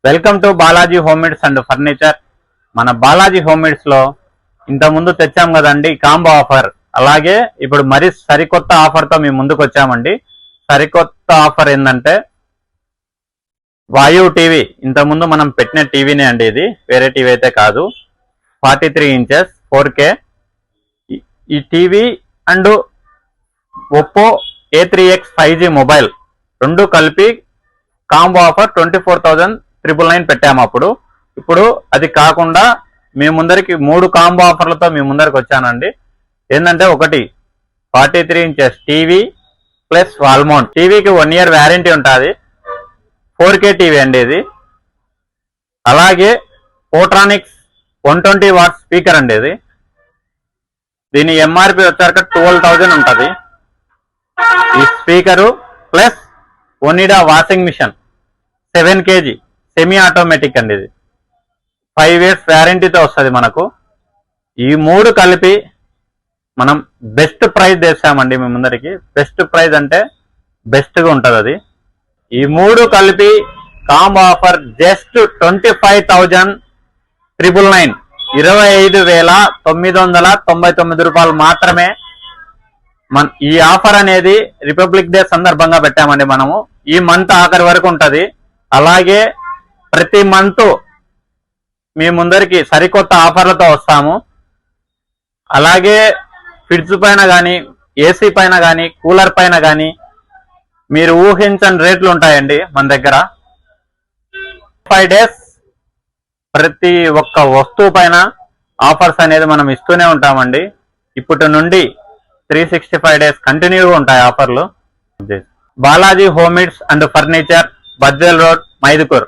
Welcome to Balaji homemades and furniture. మన Balaji homemades లో ఇంత ముందు తెచ్చాం కదండి కాంబో ఆఫర్. అలాగే ఇప్పుడు మరి సరికొత్త ఆఫర్ తో మేము ముందుకు వచ్చామండి. సరికొత్త ఆఫర్ ఏంటంటే వాయు టీవీ. ఇంత ముందు మనం పెట్టిన టీవీనే అండి, ఇది వేరే టీవీ అయితే కాదు. 43 ఇంచెస్ 4K ఈ TV and Oppo A3X 5G mobile రెండు కలిపి కాంబో ఆఫర్ 24,999 పెట్టాము అప్పుడు. ఇప్పుడు అది కాకుండా మీ ముందరికి 3 కాంబో ఆఫర్లతో మీ ముందరికి వచ్చానండి. ఏంటంటే ఒకటి 43 inches TV plus wall mount. టీవీకి 1 year వ్యారంటీ ఉంటుంది. 4K టీవీ అండి ఇది. అలాగే పోట్రానిక్స్ 120 వాట్స్ స్పీకర్ అండి ఇది. దీని ఎంఆర్పి వచ్చాక 12,000 ఉంటుంది. ఈ speaker plus Onida washing machine 7 kg semi automatic అండి ఇది. 5 years వ్యారంటీతో వస్తుంది మనకు. ఈ 3 కలిపి మనం బెస్ట్ ప్రైస్ తెచ్చామండి మీ ముందరికి. బెస్ట్ ప్రైస్ అంటే బెస్ట్గా ఉంటుంది అది. ఈ 3 కలిపి కాంబో ఆఫర్ జస్ట్ 25,999 25,999 రూపాయలు మాత్రమే. ఈ ఆఫర్ అనేది రిపబ్లిక్ డే సందర్భంగా పెట్టామండి మనము. ఈ మంత్ ఆఖరి వరకు ఉంటది. అలాగే ప్రతి మంత్ మీ ముందరికి సరికొత్త ఆఫర్లతో వస్తాము. అలాగే ఫ్రిడ్జ్ పైన కానీ, ఏసీ పైన కానీ, కూలర్ పైన కానీ మీరు ఊహించని రేట్లు ఉంటాయండి మన దగ్గర. 5 days ప్రతి ఒక్క వస్తువు పైన ఆఫర్స్ అనేది మనం ఇస్తూనే ఉంటామండి. ఇప్పటి నుండి 365 days కంటిన్యూగా ఉంటాయి ఆఫర్లు. Balaji homemades and furniture, Badvel road, Mydukur.